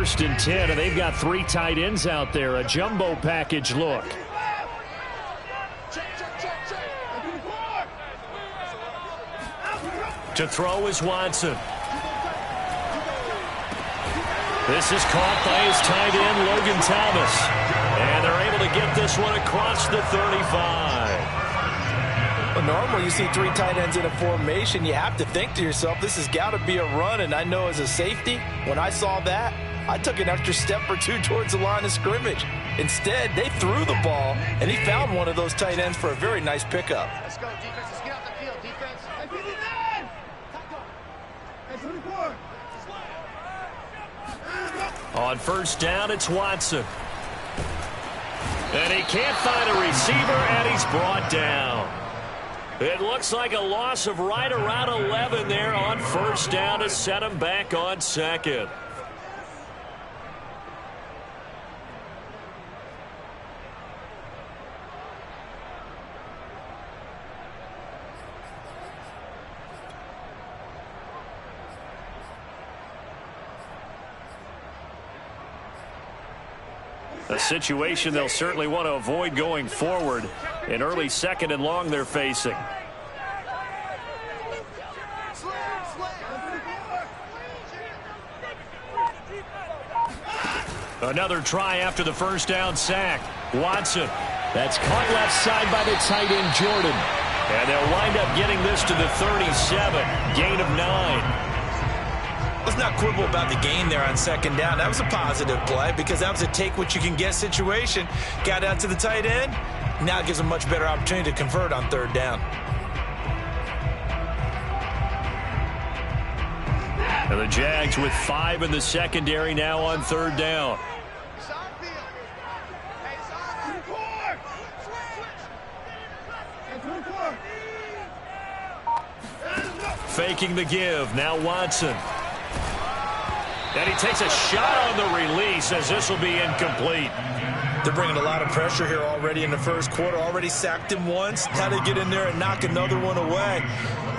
first and 10, and they've got 3 tight ends out there. A jumbo package look. To throw is Watson. This is caught by his tight end, Logan Thomas. And they're able to get this one across the 35. Well, normally you see 3 tight ends in a formation. You have to think to yourself, this has got to be a run. And I know as a safety, when I saw that, I took an extra step or 2 towards the line of scrimmage. Instead, they threw the ball, and he found one of those tight ends for a very nice pickup. Let's go, defense. Let's get out the field, defense. On first down, it's Watson. And he can't find a receiver, and he's brought down. It looks like a loss of right around 11 there on first down to set him back on second. A situation they'll certainly want to avoid going forward. An early second and long they're facing. Another try after the first down sack. Watson. That's caught left side by the tight end, Jordan. And they'll wind up getting this to the 37. Gain of 9. Let's not quibble about the gain there on second down. That was a positive play because that was a take-what-you-can-get situation. Got out to the tight end. Now it gives them much better opportunity to convert on third down. And the Jags with 5 in the secondary now on third down. Faking the give. Now Watson. And he takes a shot on the release as this will be incomplete. They're bringing a lot of pressure here already in the first quarter. Already sacked him once. How to get in there and knock another one away.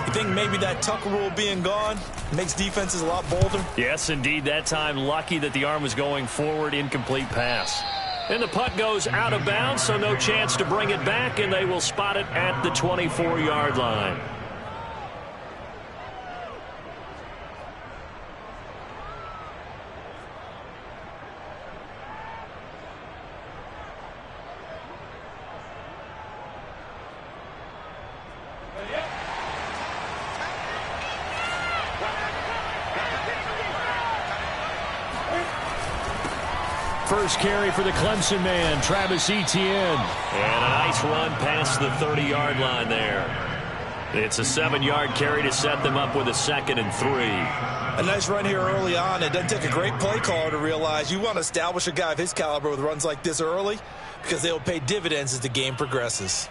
You think maybe that Tucker rule being gone makes defenses a lot bolder? Yes, indeed. That time lucky that the arm was going forward. Incomplete pass. And the punt goes out of bounds, so no chance to bring it back, and they will spot it at the 24-yard line. First carry for the Clemson man, Travis Etienne. And a nice run past the 30-yard line there. It's a 7-yard carry to set them up with a 2nd and 3. A nice run here early on. It doesn't take a great play caller to realize you want to establish a guy of his caliber with runs like this early because they'll pay dividends as the game progresses.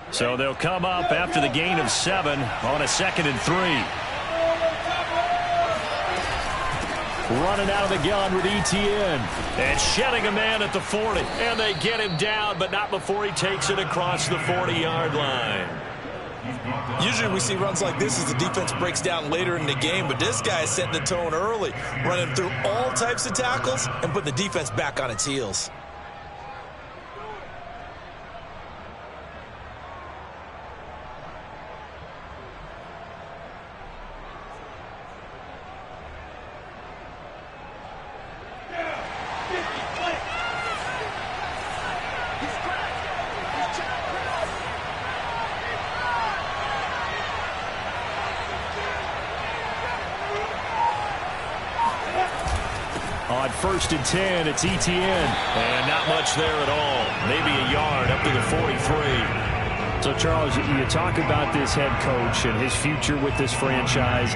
So they'll come up after the gain of 7 on a 2nd and 3. Running out of the gun with Etienne. And shedding a man at the 40. And they get him down, but not before he takes it across the 40-yard line. Usually we see runs like this as the defense breaks down later in the game, but this guy is setting the tone early, running through all types of tackles and putting the defense back on its heels. On 1st and 10, it's Etienne. And not much there at all. Maybe a yard up to the 43. So, Charles, you talk about this head coach and his future with this franchise.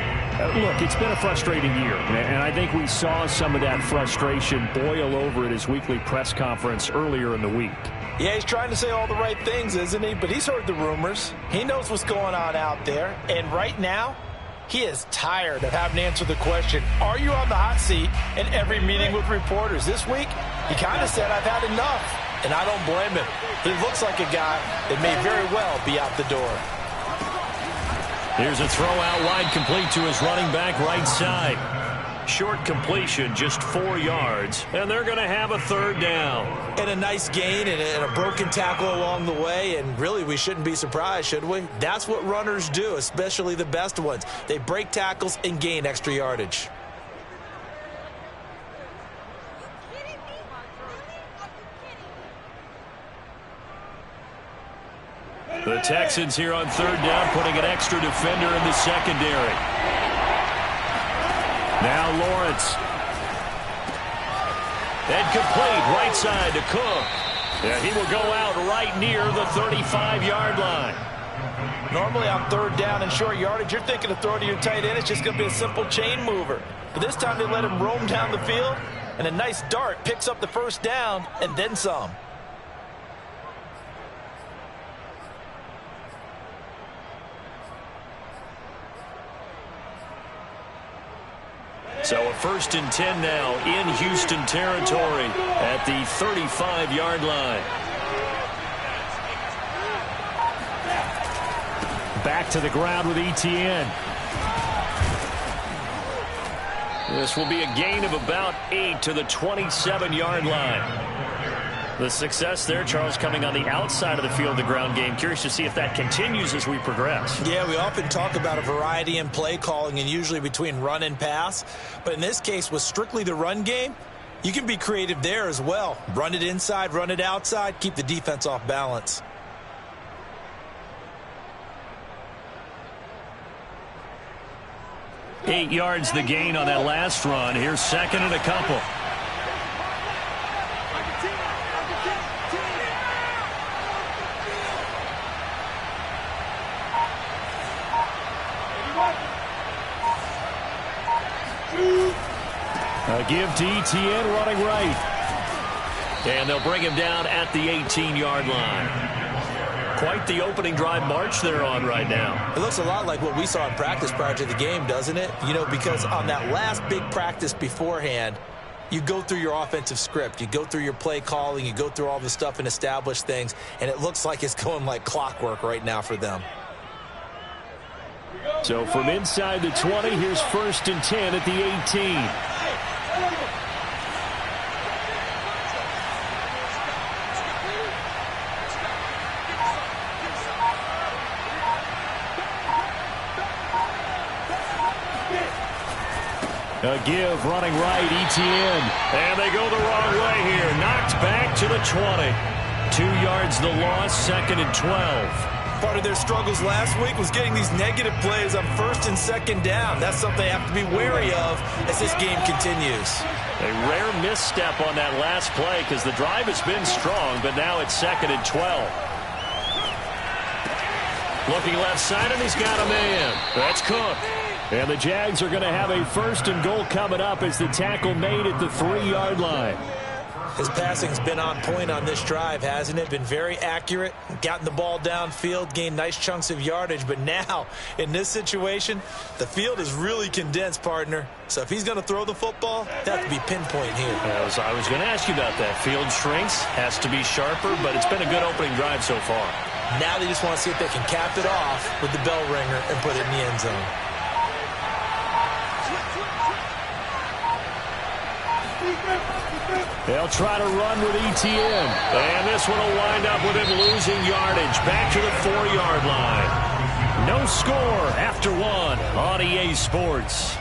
Look, it's been a frustrating year, and I think we saw some of that frustration boil over at his weekly press conference earlier in the week. Yeah, he's trying to say all the right things, isn't he? But he's heard the rumors. He knows what's going on out there. And right now, He is tired of having to answer the question, are you on the hot seat, in every meeting with reporters. This week, he kind of said, I've had enough, and I don't blame him. He looks like a guy that may very well be out the door. Here's a throw out wide, complete to his running back right side. Short completion, just 4 yards, and they're going to have a third down. And a nice gain and a broken tackle along the way, and really we shouldn't be surprised, should we? That's what runners do, especially the best ones. They break tackles and gain extra yardage. The Texans here on third down, putting an extra defender in the secondary. Now Lawrence. And complete, right side to Cook. And he will go out right near the 35-yard line. Normally on third down and short yardage, you're thinking to throw to your tight end. It's just going to be a simple chain mover. But this time they let him roam down the field, and a nice dart picks up the first down and then some. So a 1st and 10 now in Houston territory at the 35-yard line. Back to the ground with Etienne. This will be a gain of about 8 to the 27-yard line. The success there, Charles, coming on the outside of the field, the ground game. Curious to see if that continues as we progress. Yeah, we often talk about a variety in play calling and usually between run and pass. But in this case, with strictly the run game, you can be creative there as well. Run it inside, run it outside, keep the defense off balance. Eight yards the gain on that last run. Here's second and a couple. A give to Etienne running right. And they'll bring him down at the 18-yard line. Quite the opening drive march they're on right now. It looks a lot like what we saw in practice prior to the game, doesn't it? You know, because on that last big practice beforehand, you go through your offensive script. You go through your play calling. You go through all the stuff and establish things. And it looks like it's going like clockwork right now for them. So from inside the 20, here's 1st and 10 at the 18. A give running right, Etienne. And they go the wrong way here. Knocked back to the 20. 2 yards the loss, 2nd and 12. Part of their struggles last week was getting these negative plays on 1st and 2nd down. That's something they have to be wary of as this game continues. A rare misstep on that last play because the drive has been strong, but now it's 2nd and 12. Looking left side, and he's got a man. That's Cook. And the Jags are going to have a 1st and goal coming up as the tackle made at the 3-yard line. His passing's been on point on this drive, hasn't it? Been very accurate, gotten the ball downfield, gained nice chunks of yardage. But now, in this situation, the field is really condensed, partner. So if he's going to throw the football, that has to be pinpoint here. I was going to ask you about that. Field shrinks, has to be sharper, but it's been a good opening drive so far. Now they just want to see if they can cap it off with the bell ringer and put it in the end zone. They'll try to run with Etienne. And this one will wind up with him losing yardage. Back to the 4-yard line. No score after 1 on EA Sports.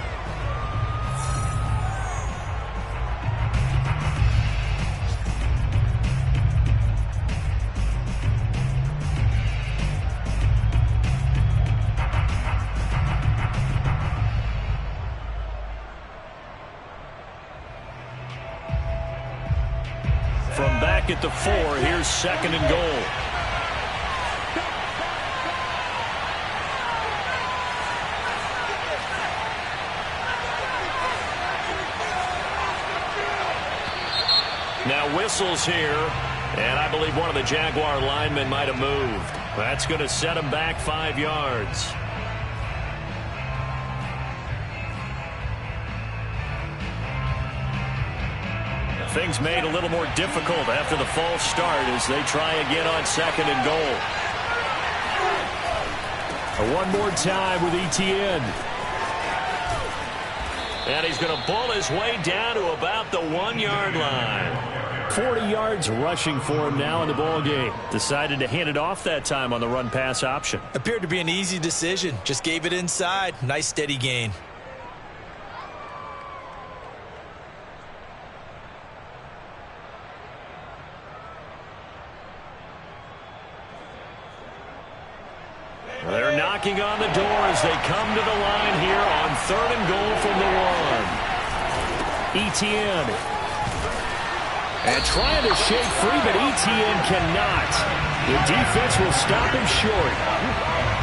From back at the 4, here's 2nd and goal. Now whistles here, and I believe one of the Jaguar linemen might have moved. That's going to set him back 5 yards. Things made a little more difficult after the false start as they try again on 2nd and goal. One more time with Etienne. And he's going to bull his way down to about the 1-yard line. 40 yards rushing for him now in the ball game. Decided to hand it off that time on the run-pass option. Appeared to be an easy decision. Just gave it inside. Nice steady gain. They're knocking on the door as they come to the line here on 3rd and goal from the 1. Etienne. And trying to shake free, but Etienne cannot. The defense will stop him short.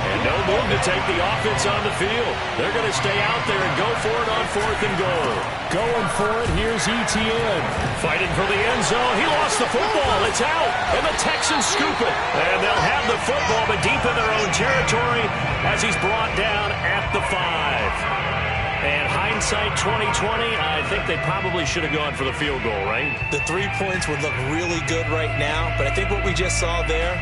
And no move to take the offense on the field. They're going to stay out there and go for it on 4th and goal. Going for it, here's Etienne. Fighting for the end zone. He lost the football. It's out. And the Texans scoop it. And they'll have the football, but deep in their own territory as he's brought down at the 5. And hindsight 2020, I think they probably should have gone for the field goal, right? The 3 points would look really good right now, but I think what we just saw there,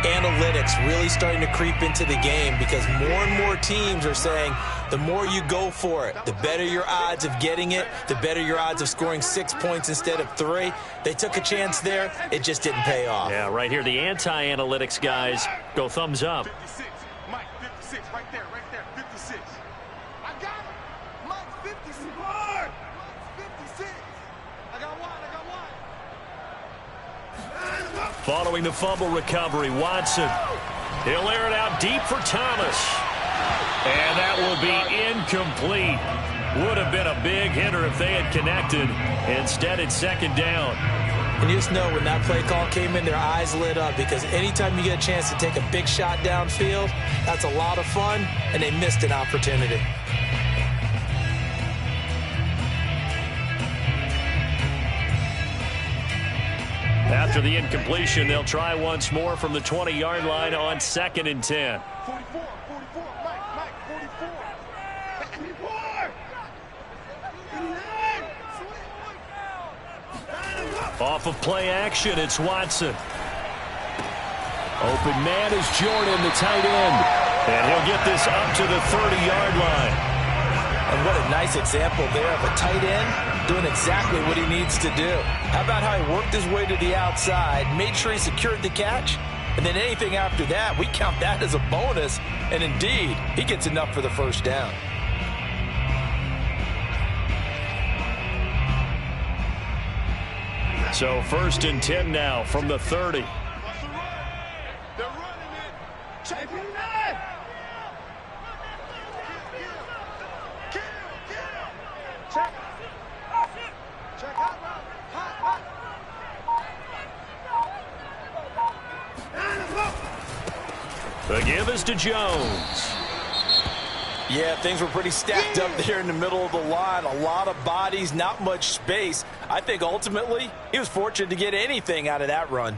analytics really starting to creep into the game because more and more teams are saying the more you go for it, the better your odds of getting it, the better your odds of scoring 6 points instead of 3. They took a chance there. It just didn't pay off. Yeah, right here, the anti-analytics guys go thumbs up. 56. Mike, 56. Right there, 56. I got it. Mike, 56. Mike, 56. I got one. Following the fumble recovery, Watson. He'll air it out deep for Thomas. And that will be incomplete. Would have been a big hitter if they had connected. Instead, it's 2nd down. And you just know when that play call came in, their eyes lit up because anytime you get a chance to take a big shot downfield, that's a lot of fun, and they missed an opportunity. After the incompletion, they'll try once more from the 20-yard line on 2nd and 10. 44. Mike, 44. 44. Off of play action, it's Watson. Open man is Jordan, the tight end. And he'll get this up to the 30-yard line. And what a nice example there of a tight end doing exactly what he needs to do. How about how he worked his way to the outside, made sure he secured the catch, and then anything after that, we count that as a bonus. And indeed, he gets enough for the 1st down. So 1st and 10 now from the 30. They're running it. Check it out. Check. Check hot. The give is to Jones. Yeah, things were pretty stacked up there in the middle of the line. A lot of bodies, not much space. I think ultimately he was fortunate to get anything out of that run.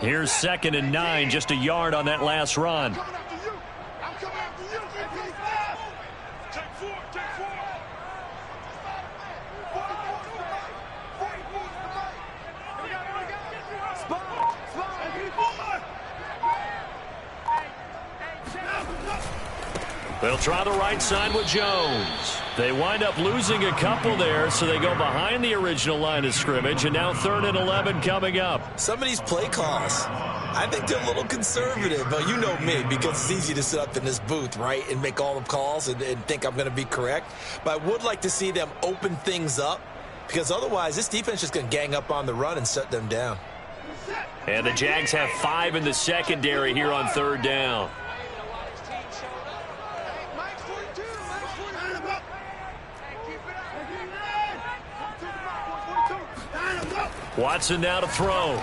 Here's 2nd and 9, just a yard on that last run. I'm coming after you. Check 4. They'll try the right side with Jones. They wind up losing a couple there, so they go behind the original line of scrimmage, and now 3rd and 11 coming up. Some of these play calls, I think they're a little conservative, but you know me, because it's easy to sit up in this booth, right, and make all the calls and think I'm going to be correct. But I would like to see them open things up, because otherwise this defense is just going to gang up on the run and shut them down. And the Jags have 5 in the secondary here on 3rd down. Watson now to throw.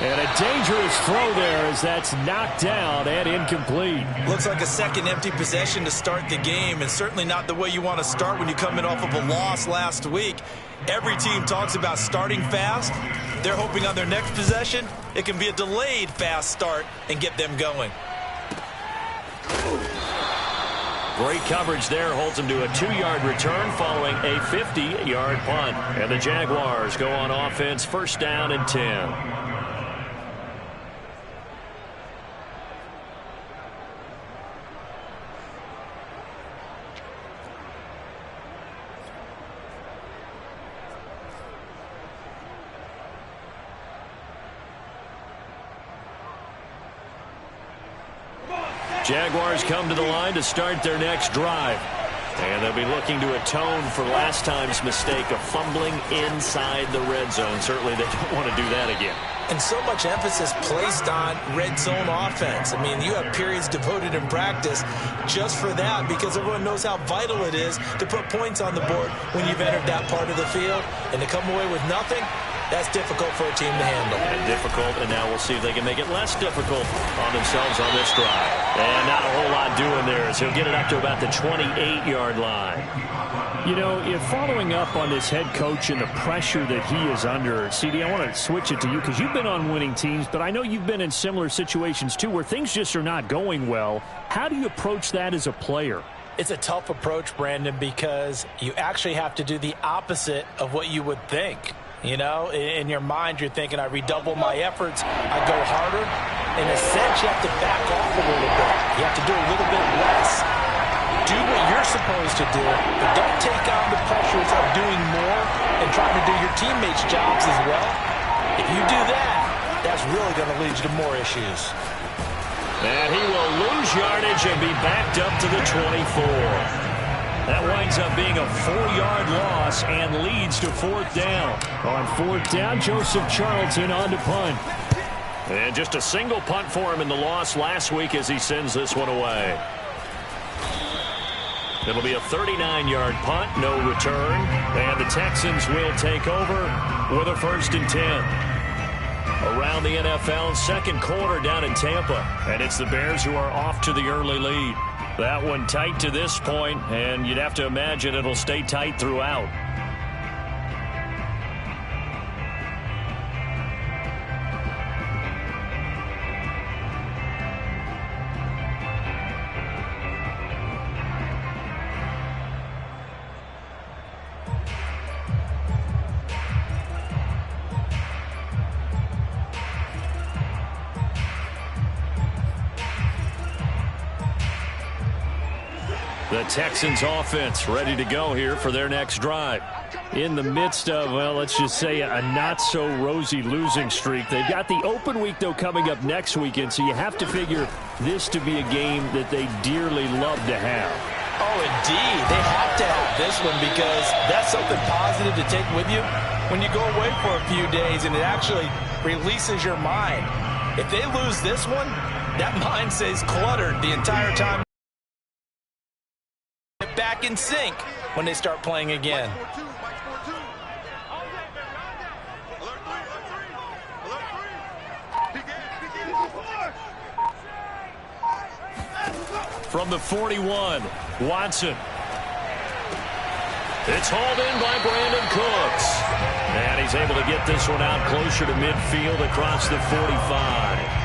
And a dangerous throw there as that's knocked down and incomplete. Looks like a second empty possession to start the game, and certainly not the way you want to start when you come in off of a loss last week. Every team talks about starting fast. They're hoping on their next possession it can be a delayed fast start and get them going. Great coverage there, holds him to a 2-yard return following a 50-yard punt. And the Jaguars go on offense, first down and 10. Jaguars come to the line to start their next drive. And they'll be looking to atone for last time's mistake of fumbling inside the red zone. Certainly they don't want to do that again. And so much emphasis placed on red zone offense. I mean, you have periods devoted in practice just for that because everyone knows how vital it is to put points on the board when you've entered that part of the field. And to come away with nothing, that's difficult for a team to handle. And difficult, and now we'll see if they can make it less difficult on themselves on this drive. And not a whole lot doing there, so he'll get it up to about the 28-yard line. You know, if following up on this head coach and the pressure that he is under, CD, I want to switch it to you because you've been on winning teams, but I know you've been in similar situations too where things just are not going well. How do you approach that as a player? It's a tough approach, Brandon, because you actually have to do the opposite of what you would think. You know, in your mind, you're thinking, I redouble my efforts, I go harder. In a sense, you have to back off a little bit. You have to do a little bit less. Do what you're supposed to do, but don't take on the pressures of doing more and trying to do your teammates' jobs as well. If you do that, that's really going to lead you to more issues. And he will lose yardage and be backed up to the 24. That winds up being a 4-yard loss and leads to fourth down. On fourth down, Joseph Charlton on to punt. And just a single punt for him in the loss last week as he sends this one away. It'll be a 39-yard punt, no return. And the Texans will take over with a first and 10. Around the NFL, second quarter down in Tampa. And it's the Bears who are off to the early lead. That one tight to this point, and you'd have to imagine it'll stay tight throughout. The Texans offense ready to go here for their next drive. In the midst of, well, let's just say a not-so-rosy losing streak. They've got the open week, though, coming up next weekend, so you have to figure this to be a game that they dearly love to have. Oh, indeed. They have to have this one because that's something positive to take with you when you go away for a few days, and it actually releases your mind. If they lose this one, that mind stays cluttered the entire time. Back in sync when they start playing again. From the 41, Watson. It's hauled in by Brandon Cooks. And he's able to get this one out closer to midfield across the 45.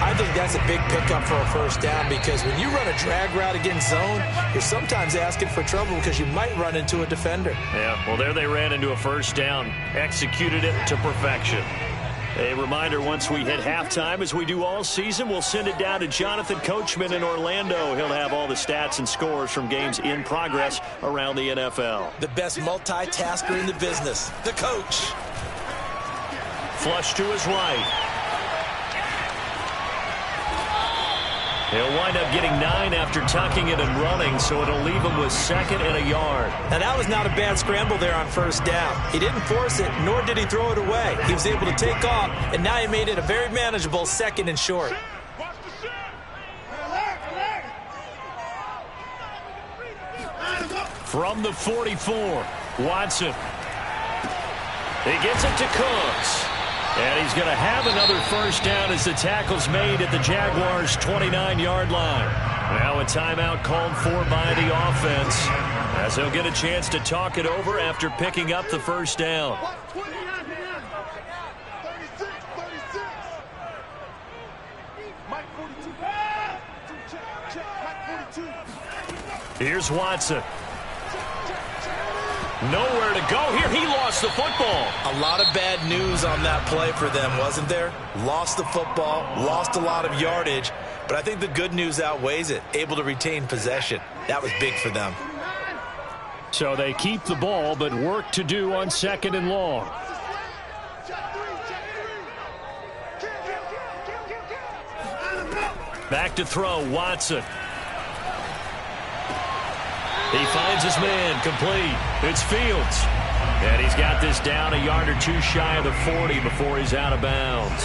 I think that's a big pickup for a first down because when you run a drag route against zone, you're sometimes asking for trouble because you might run into a defender. Yeah, well, there they ran into a first down, executed it to perfection. A reminder, once we hit halftime, as we do all season, we'll send it down to Jonathan Coachman in Orlando. He'll have all the stats and scores from games in progress around the NFL. The best multitasker in the business, the coach. Flush to his right. He'll wind up getting 9 after tucking it and running, so it'll leave him with second and a yard. Now, that was not a bad scramble there on first down. He didn't force it, nor did he throw it away. He was able to take off, and now he made it a very manageable second and short. From the 44, Watson. He gets it to Cooks. And he's going to have another first down as the tackle's made at the Jaguars' 29-yard line. Now a timeout called for by the offense, as they'll get a chance to talk it over after picking up the first down. 36. Mike 42. Check. Mike 42. Here's Watson. Nowhere to go here. He lost the football. A lot of bad news on that play for them, wasn't there? Lost the football, lost a lot of yardage, but I think the good news outweighs it. Able to retain possession. That was big for them. So they keep the ball, but work to do on 2nd and long. Back to throw, Watson. He finds his man, complete. It's Fields. And he's got this down a yard or two shy of the 40 before he's out of bounds.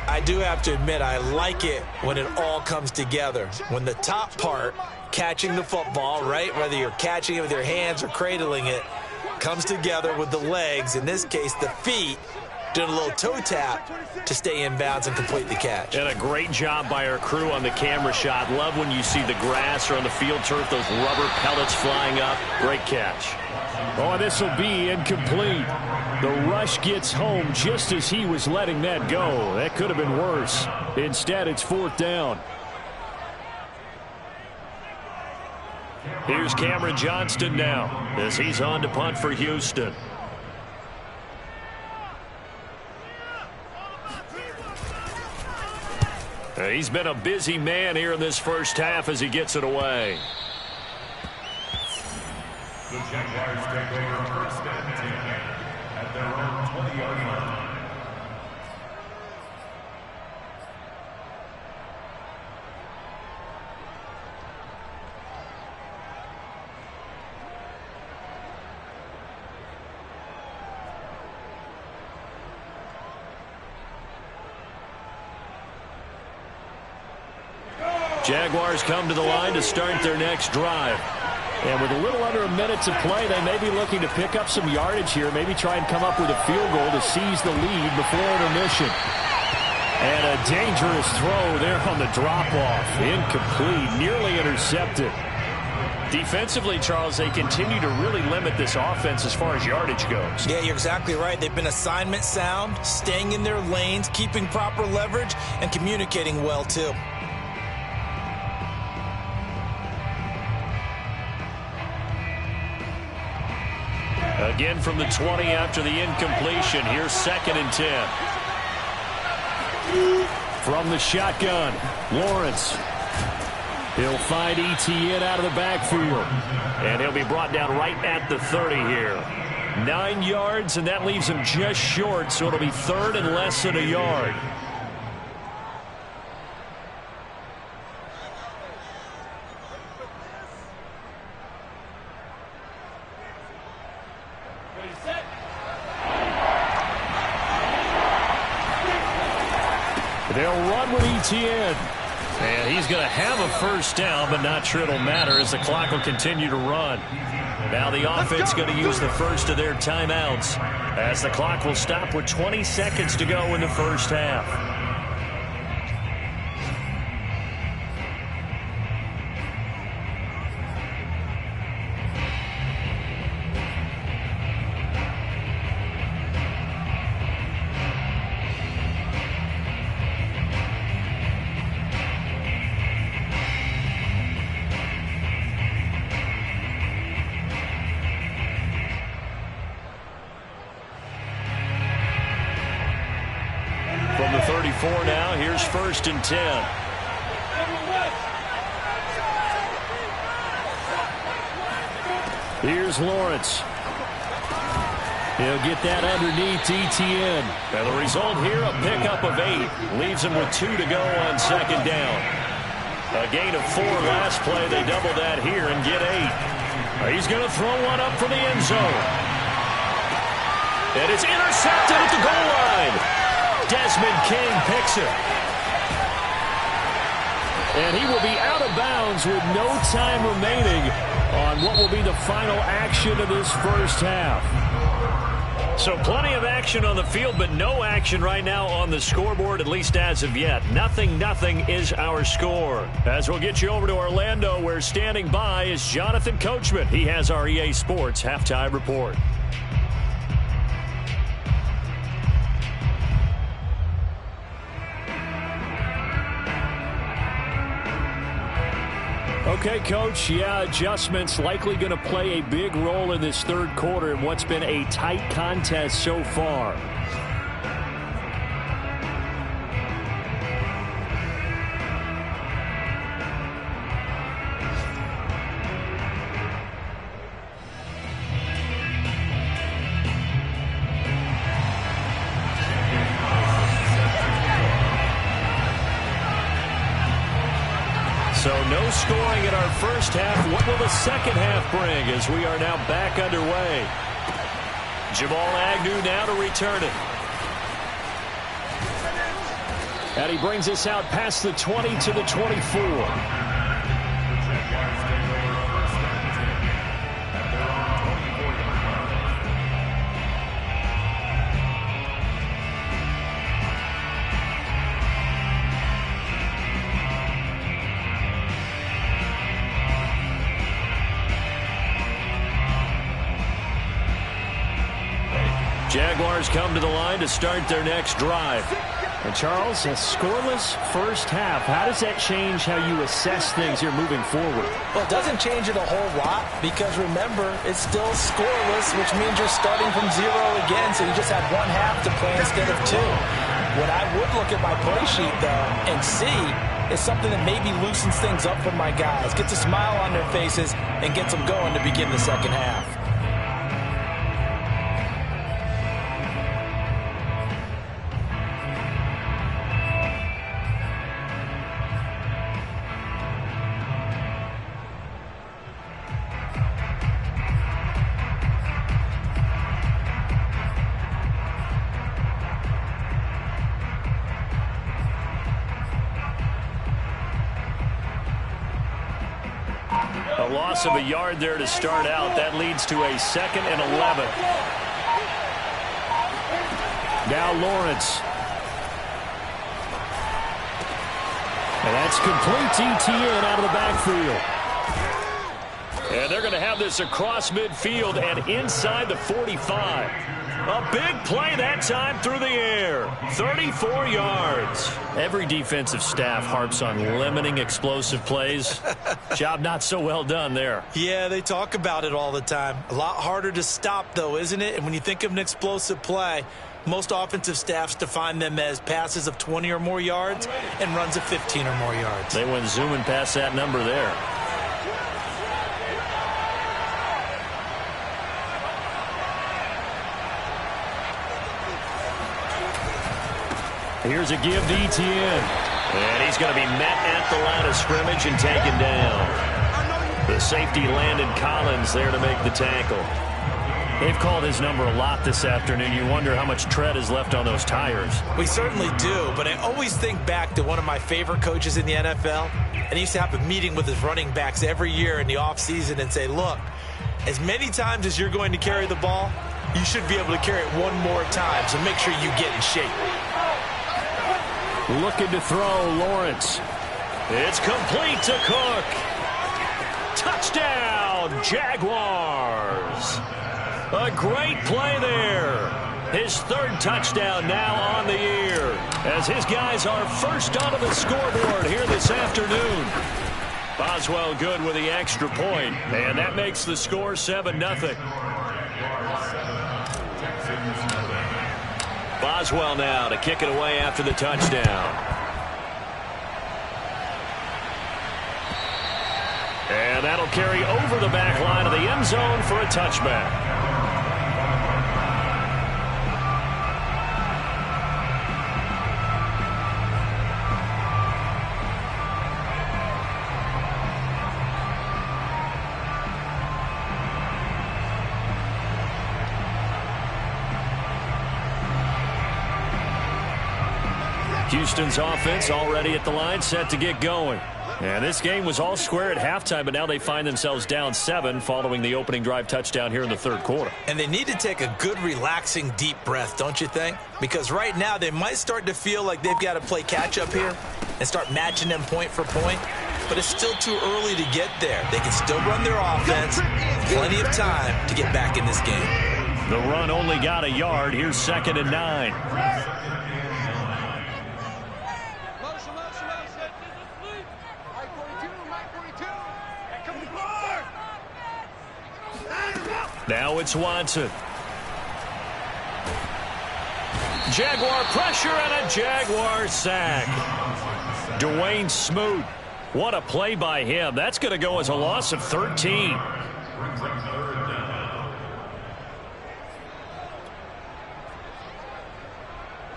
I do have to admit, I like it when it all comes together. When the top part, catching the football, right, whether you're catching it with your hands or cradling it, comes together with the legs, in this case the feet, doing a little toe tap to stay in bounds and complete the catch. And a great job by our crew on the camera shot. Love when you see the grass or on the field turf, those rubber pellets flying up. Great catch. Oh, this will be incomplete. The rush gets home just as he was letting that go. That could have been worse. Instead, it's 4th down. Here's Cameron Johnston now as he's on to punt for Houston. He's been a busy man here in this first half as he gets it away. The Jaguars take over first and 10 at their own 20-yard line. Jaguars come to the line to start their next drive. And with a little under a minute to play, they may be looking to pick up some yardage here, maybe try and come up with a field goal to seize the lead before intermission. And a dangerous throw there on the drop-off. Incomplete, nearly intercepted. Defensively, Charles, they continue to really limit this offense as far as yardage goes. Yeah, you're exactly right. They've been assignment sound, staying in their lanes, keeping proper leverage, and communicating well, too. Again from the 20 after the incompletion. Here's 2nd and 10. From the shotgun, Lawrence. He'll find Etienne out of the backfield. And he'll be brought down right at the 30 here. 9 yards, and that leaves him just short, so it'll be 3rd and less than a yard. They'll run with Etienne. And he's going to have a first down, but not sure it'll matter as the clock will continue to run. Now the offense going to use the first of their timeouts as the clock will stop with 20 seconds to go in the first half. From the 34 now, here's 1st and 10. Here's Lawrence. He'll get that underneath Etienne. And the result here, a pickup of 8. Leaves him with 2 to go on 2nd down. A gain of 4 last play. They double that here and get 8. He's going to throw one up for the end zone. And it's intercepted at the goal line. Desmond King picks it. And he will be out of bounds with no time remaining on what will be the final action of this first half. So plenty of action on the field, but no action right now on the scoreboard, at least as of yet. 0-0 is our score. As we'll get you over to Orlando, where standing by is Jonathan Coachman. He has our EA Sports Halftime Report. Okay, Coach, adjustments likely going to play a big role in this third quarter in what's been a tight contest so far. So no scoring in our first half. What will the second half bring as we are now back underway? Jamal Agnew now to return it. And he brings us out past the 20 to the 24. Jaguars come to the line to start their next drive. And Charles, a scoreless first half. How does that change how you assess things here moving forward? Well, it doesn't change it a whole lot because, remember, it's still scoreless, which means you're starting from zero again, so you just have one half to play instead of two. What I would look at my play sheet, though, and see is something that maybe loosens things up for my guys, gets a smile on their faces, and gets them going to begin the second half. A loss of a yard there to start out. That leads to a 2nd and 11. Now Lawrence. And that's complete. ETN out of the backfield. And they're going to have this across midfield and inside the 45. A big play that time through the air. 34 yards. Every defensive staff harps on limiting explosive plays. Job not so well done there. Yeah, they talk about it all the time. A lot harder to stop, though, isn't it? And when you think of an explosive play, most offensive staffs define them as passes of 20 or more yards and runs of 15 or more yards. They went zooming past that number there. Here's a give to ETN. And he's going to be met at the line of scrimmage and taken down. The safety Landon Collins there to make the tackle. They've called his number a lot this afternoon. You wonder how much tread is left on those tires. We certainly do, but I always think back to one of my favorite coaches in the NFL. And he used to have a meeting with his running backs every year in the offseason and say, look, as many times as you're going to carry the ball, you should be able to carry it one more time, so make sure you get in shape. Looking to throw, Lawrence. It's complete to Cook. Touchdown, Jaguars. A great play there. His third touchdown now on the year as his guys are first onto the scoreboard here this afternoon. Boswell good with the extra point, and that makes the score 7-0. Boswell now to kick it away after the touchdown. And that'll carry over the back line of the end zone for a touchback. Houston's offense already at the line, set to get going. And this game was all square at halftime, but now they find themselves down 7 following the opening drive touchdown here in the third quarter. And they need to take a good, relaxing, deep breath, don't you think? Because right now they might start to feel like they've got to play catch-up here and start matching them point for point. But it's still too early to get there. They can still run their offense. Plenty of time to get back in this game. The run only got a yard. Here's 2nd and 9. Now it's Watson. Jaguar pressure and a Jaguar sack. Dwayne Smoot. What a play by him. That's going to go as a loss of 13.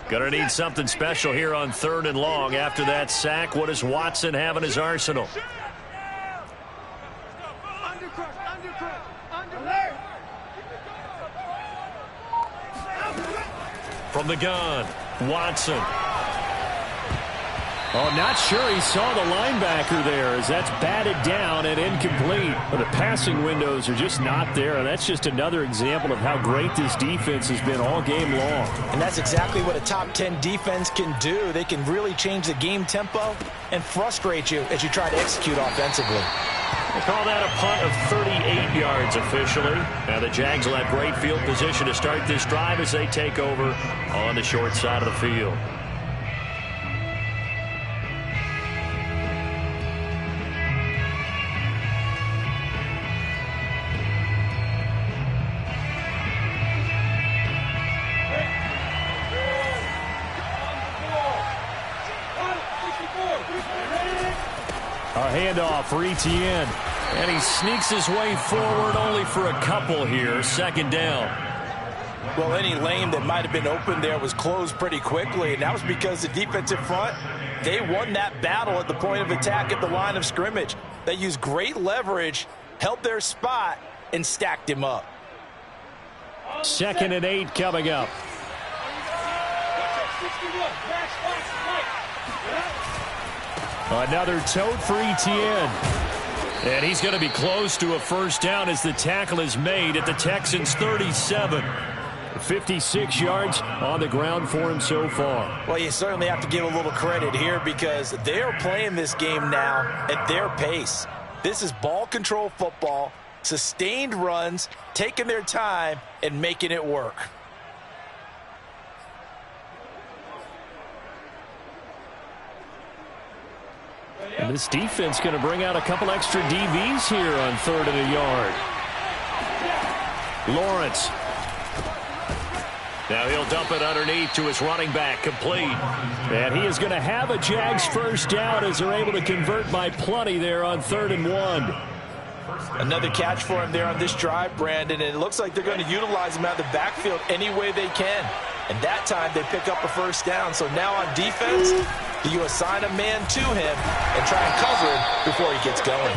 Going to need something special here on 3rd and long. After that sack, what does Watson have in his arsenal? From the gun, Watson. Oh, not sure he saw the linebacker there as that's batted down and incomplete. But the passing windows are just not there. And that's just another example of how great this defense has been all game long. And that's exactly what a top 10 defense can do. They can really change the game tempo and frustrate you as you try to execute offensively. They call that a punt of 38 yards officially. Now the Jags will have great field position to start this drive as they take over on the short side of the field. A handoff for Etienne. And he sneaks his way forward only for a couple here. 2nd down. Well, any lane that might have been open there was closed pretty quickly, and that was because the defensive front, they won that battle at the point of attack at the line of scrimmage. They used great leverage, held their spot, and stacked him up. 2nd and 8 coming up. Another tote for Etienne. And he's going to be close to a first down as the tackle is made at the Texans' 37. 56 yards on the ground for him so far. Well, you certainly have to give a little credit here because they're playing this game now at their pace. This is ball control football, sustained runs, taking their time, and making it work. And this defense going to bring out a couple extra DBs here on 3rd and a yard. Lawrence. Now he'll dump it underneath to his running back, complete. And he is going to have a Jags first down as they're able to convert by plenty there on 3rd and 1. Another catch for him there on this drive, Brandon, and it looks like they're going to utilize him out of the backfield any way they can. And that time they pick up a first down. So now on defense, do you assign a man to him and try and cover him before he gets going?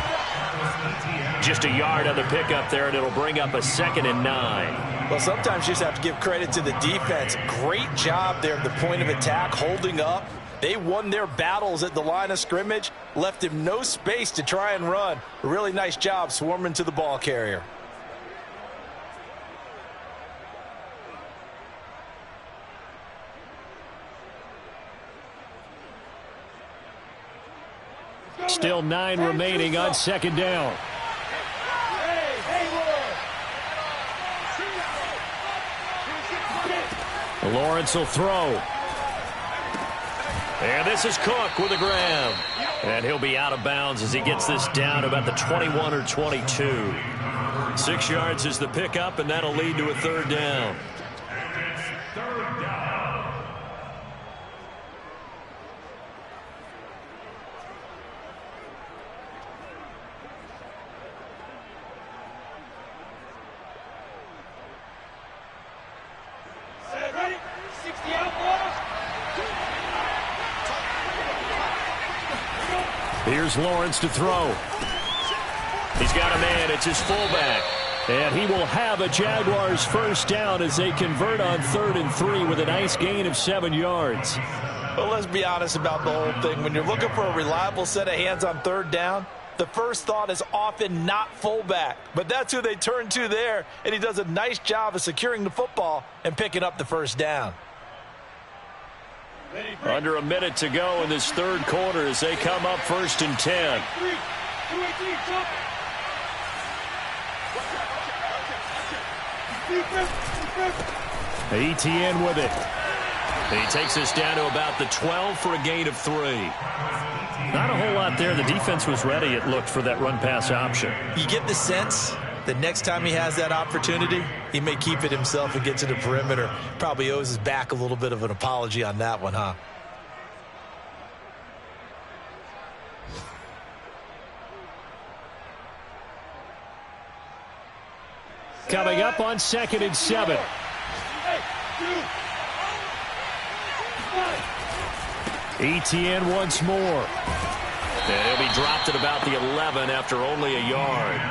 Just a yard on the pickup there, and it'll bring up a 2nd and 9. Well, sometimes you just have to give credit to the defense. Great job there at the point of attack, holding up. They won their battles at the line of scrimmage, left him no space to try and run. A really nice job swarming to the ball carrier. Still 9 remaining on 2nd down. Lawrence will throw. And this is Cook with a grab. And he'll be out of bounds as he gets this down about the 21 or 22. 6 yards is the pickup, and that'll lead to a 3rd down. Here's Lawrence to throw. He's got a man. It's his fullback. And he will have a Jaguars first down as they convert on 3rd and 3 with a nice gain of 7 yards. Well, let's be honest about the whole thing. When you're looking for a reliable set of hands on third down, the first thought is often not fullback. But that's who they turn to there, and he does a nice job of securing the football and picking up the first down. Under a minute to go in this third quarter as they come up 1st and 10. Etienne with it. He takes us down to about the 12 for a gain of 3. Not a whole lot there. The defense was ready, it looked, for that run-pass option. You get the sense that next time he has that opportunity, he may keep it himself and get to the perimeter. Probably owes his back a little bit of an apology on that one, huh? Coming up on 2nd and 7. Etienne once more. And he'll be dropped at about the 11 after only a yard.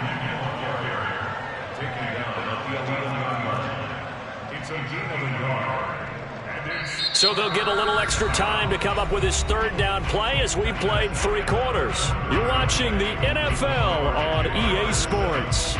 So they'll get a little extra time to come up with his third down play as we played 3 quarters. You're watching the NFL on EA Sports.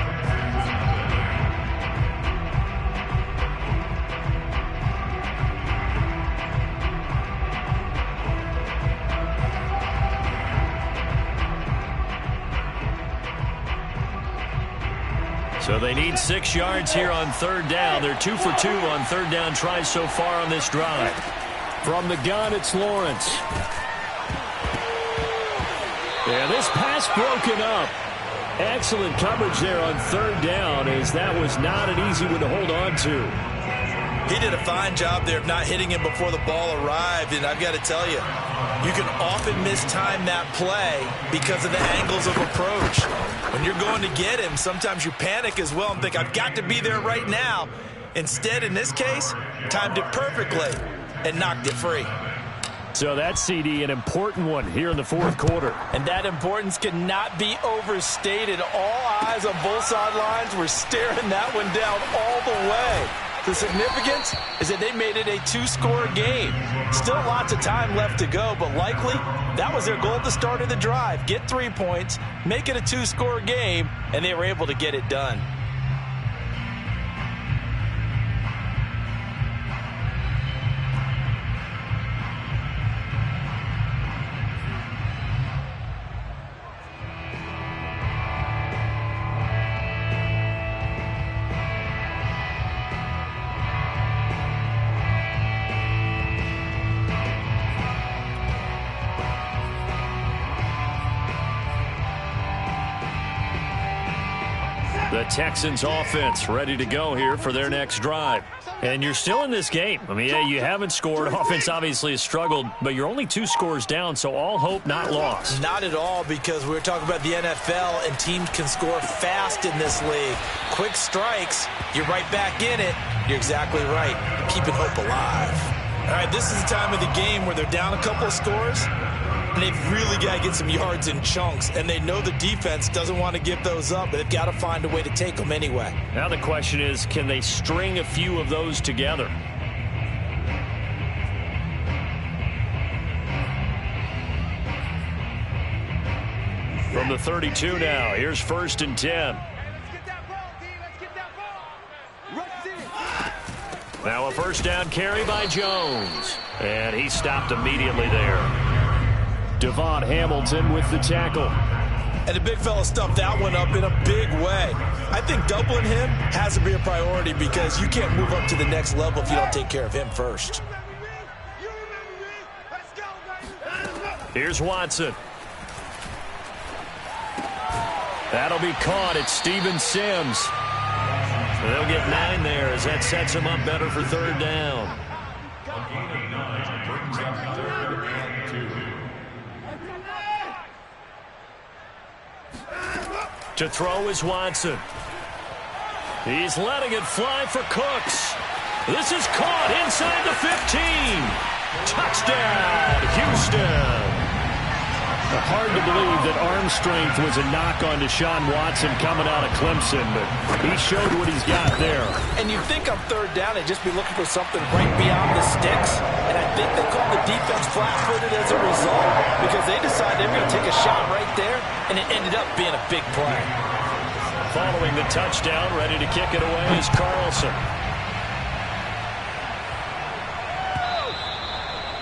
So they need 6 yards here on third down. They're 2 for 2 on third down tries so far on this drive. From the gun, it's Lawrence. Yeah, this pass broken up. Excellent coverage there on third down, as that was not an easy one to hold on to. He did a fine job there of not hitting him before the ball arrived, and I've got to tell you, you can often mistime that play because of the angles of approach. When you're going to get him, sometimes you panic as well and think, I've got to be there right now. Instead, in this case, timed it perfectly and knocked it free. So that CD, an important one here in the fourth quarter. And that importance cannot be overstated. All eyes on both sidelines were staring that one down all the way. The significance is that they made it a 2-score game. Still lots of time left to go, but likely that was their goal at the start of the drive. Get 3 points, make it a 2-score game, and they were able to get it done. The Texans offense ready to go here for their next drive. And you're still in this game. I mean, yeah, you haven't scored. Offense obviously has struggled, but you're only 2 scores down, so all hope not lost. Not at all, because we're talking about the NFL, and teams can score fast in this league. Quick strikes, you're right back in it. You're exactly right. Keeping hope alive. All right, this is the time of the game where they're down a couple of scores, and they've really got to get some yards in chunks, and they know the defense doesn't want to give those up, but they've got to find a way to take them anyway. Now the question is, can they string a few of those together? From the 32 now, here's 1st and 10. Now a first down carry by Jones, and he stopped immediately there. Devon Hamilton with the tackle. And the big fella stuffed that one up in a big way. I think doubling him has to be a priority because you can't move up to the next level if you don't take care of him first. Here's Watson. That'll be caught at Steven Sims. They'll get 9 there as that sets him up better for third down. A gain of 9 brings up 3rd and 2. To throw is Watson. He's letting it fly for Cooks. This is caught inside the 15. Touchdown, Houston. Hard to believe that arm strength was a knock on Deshaun Watson coming out of Clemson, but he showed what he's got there. And you'd think on third down they'd just be looking for something right beyond the sticks. And I think they called the defense flat-footed as a result because they decided they were going to take a shot right there, and it ended up being a big play. Following the touchdown, ready to kick it away is Carlson.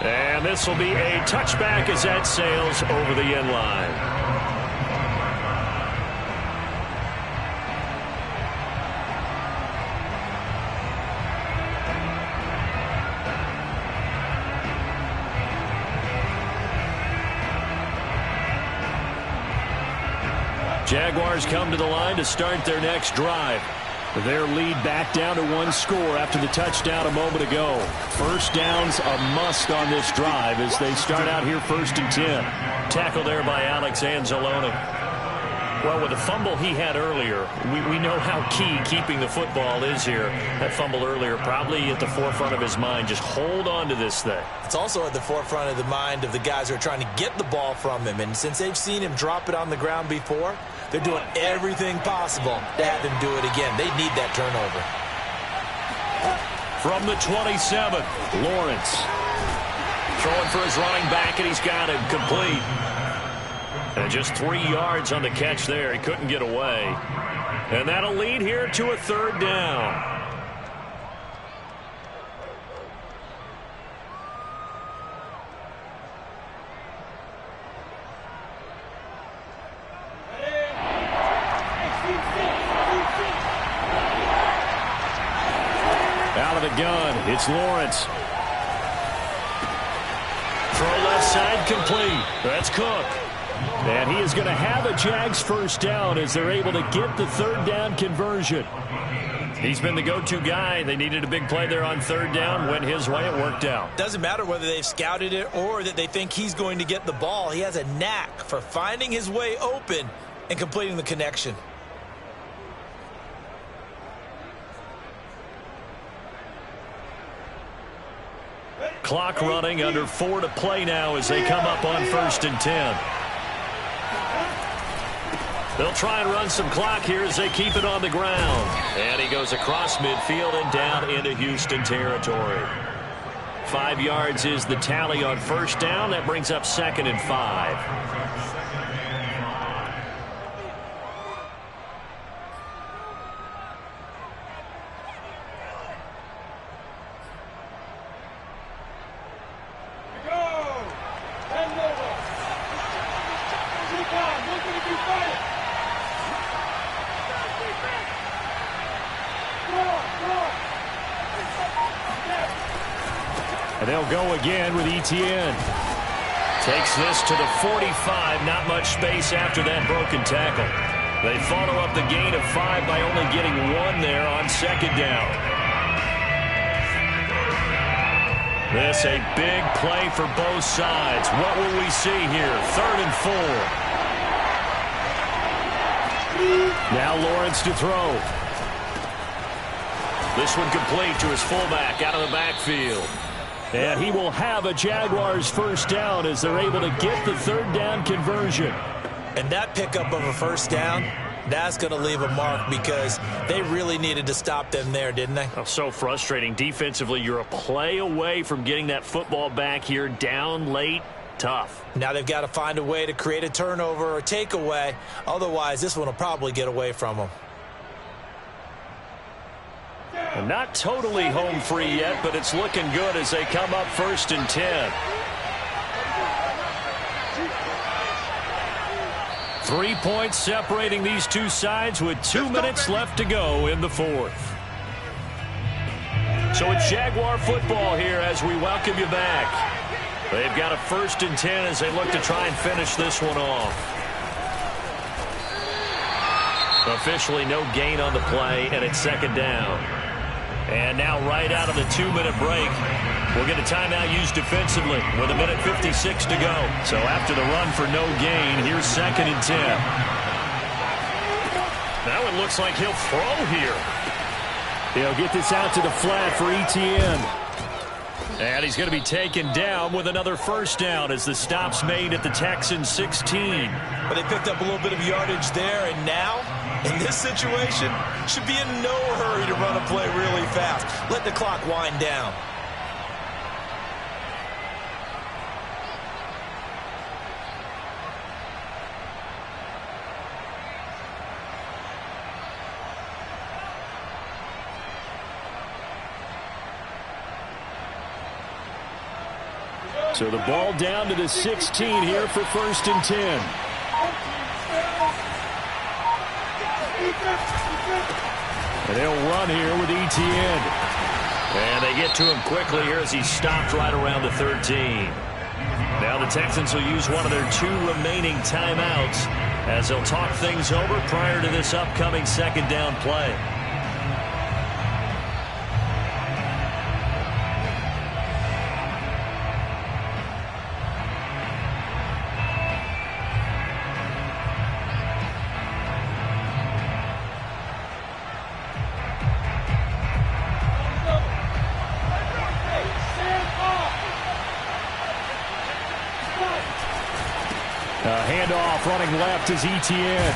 And this will be a touchback as that sails over the end line. Jaguars come to the line to start their next drive. Their lead back down to 1 score after the touchdown a moment ago. First down's a must on this drive as they start out here 1st and 10. Tackle there by Alex Anzalone. Well, with the fumble he had earlier, we know how key keeping the football is here. That fumble earlier probably at the forefront of his mind. Just hold on to this thing. It's also at the forefront of the mind of the guys who are trying to get the ball from him. And since they've seen him drop it on the ground before, they're doing everything possible to have him do it again. They need that turnover. From the 27, Lawrence. Throwing for his running back, and he's got him complete. And just 3 yards on the catch there. He couldn't get away. And that'll lead here to a 3rd down. Out of the gun, it's Lawrence. Throw left side complete. That's Cook. And he is going to have a Jags 1st down as they're able to get the 3rd down conversion. He's been the go-to guy. They needed a big play there on 3rd down. Went his way. It worked out. Doesn't matter whether they've scouted it or that they think he's going to get the ball. He has a knack for finding his way open and completing the connection. Clock running, under 4 to play now as they come up on 1st and 10. They'll try and run some clock here as they keep it on the ground. And he goes across midfield and down into Houston territory. 5 yards is the tally on 1st down. That brings up 2nd and 5. And they'll go again with Etienne. Takes this to the 45. Not much space after that broken tackle. They follow up the gain of 5 by only getting 1 there on 2nd down. This a big play for both sides. What will we see here? 3rd and 4. Now Lawrence to throw. This one complete to his fullback out of the backfield. And he will have a Jaguars 1st down as they're able to get the 3rd down conversion. And that pickup of a 1st down, that's going to leave a mark because they really needed to stop them there, didn't they? Oh, so frustrating. Defensively, you're a play away from getting that football back here down late. Tough. Now they've got to find a way to create a turnover or takeaway. Otherwise, this one will probably get away from them. And not totally home free yet, but it's looking good as they come up 1st and 10. 3 points separating these two sides with 2 minutes left to go in the 4th. So it's Jaguar football here as we welcome you back. They've got a 1st and 10 as they look to try and finish this one off. Officially no gain on the play, and it's 2nd down. And now right out of the 2-minute break, we'll get a timeout used defensively with 1:56 to go. So after the run for no gain, here's 2nd and 10. Now it looks like he'll throw here. He'll get this out to the flat for Etienne. And he's going to be taken down with another first down as the stop's made at the Texans 16. But they picked up a little bit of yardage there, and now, in this situation, should be in no hurry to run a play really fast. Let the clock wind down. So the ball down to the 16 here for 1st and 10. And they'll run here with Etienne. And they get to him quickly here as he stopped right around the 13. Now the Texans will use one of their 2 remaining timeouts as they'll talk things over prior to this upcoming 2nd down play. Handoff running left is Etienne.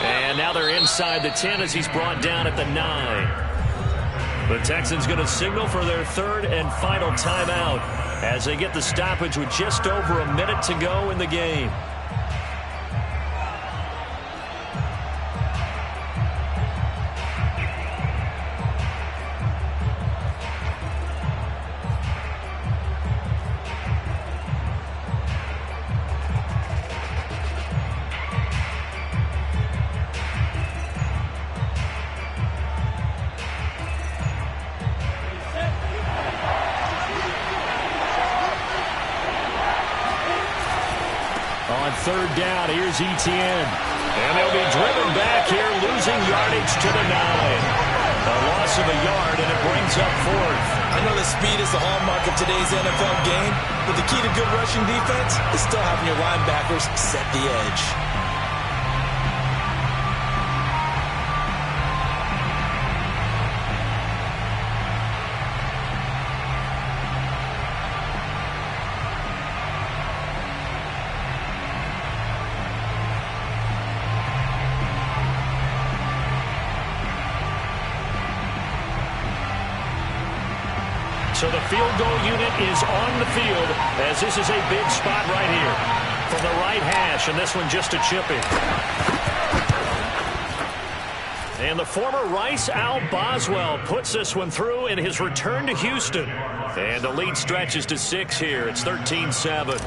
And now they're inside the 10 as he's brought down at the 9. The Texans going to signal for their 3rd and final timeout as they get the stoppage with just over a minute to go in the game. On 3rd down, here's Etienne. And they'll be driven back here, losing yardage to the 9. A loss of a yard, and it brings up 4th. I know that speed is the hallmark of today's NFL game, but the key to good rushing defense is still having your linebackers set the edge. So the field goal unit is on the field as this is a big spot right here. From the right hash, and this one just a chip in. And the former Rice Al Boswell puts this one through in his return to Houston. And the lead stretches to 6 here. It's 13-7.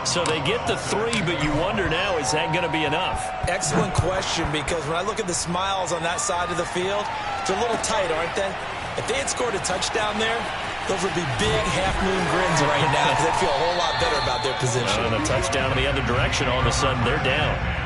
So they get the 3, but you wonder now, is that going to be enough? Excellent question, because when I look at the smiles on that side of the field, they're a little tight, aren't they? If they had scored a touchdown there, those would be big half-moon grins right now because they'd feel a whole lot better about their position. And a touchdown in the other direction, all of a sudden they're down.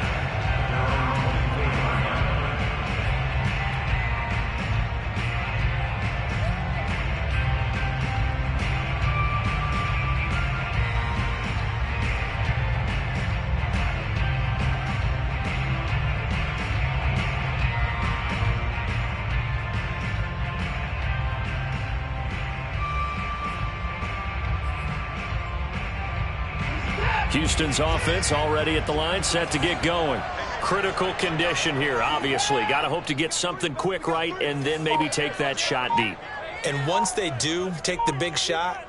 Houston's offense already at the line, set to get going. Critical condition here, obviously. Got to hope to get something quick right and then maybe take that shot deep. And once they do take the big shot,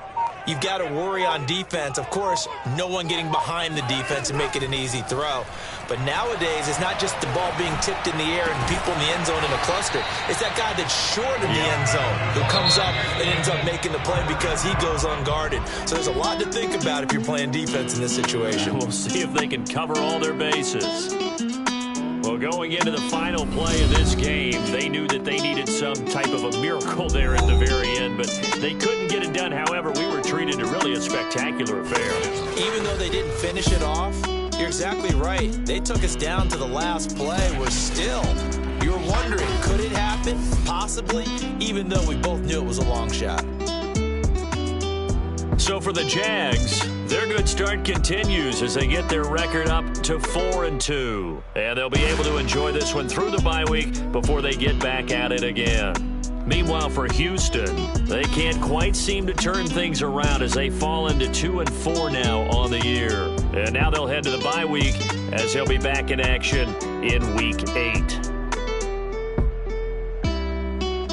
you've got to worry on defense. Of course, no one getting behind the defense and make it an easy throw. But nowadays, it's not just the ball being tipped in the air and people in the end zone in a cluster. It's that guy that's short of the end zone who comes up and ends up making the play because he goes unguarded. So there's a lot to think about if you're playing defense in this situation. We'll see if they can cover all their bases. Well, going into the final play of this game, they knew that they needed some type of a miracle there at the very end, but they couldn't get it done. However, we were treated to really a spectacular affair. Even though they didn't finish it off, you're exactly right. They took us down to the last play. We're still, you were wondering, could it happen? Possibly, even though we both knew it was a long shot. So for the Jags, their good start continues as they get their record up to 4-2. And they'll be able to enjoy this one through the bye week before they get back at it again. Meanwhile, for Houston, they can't quite seem to turn things around as they fall into 2-4 now on the year. And now they'll head to the bye week as they'll be back in action in Week 8.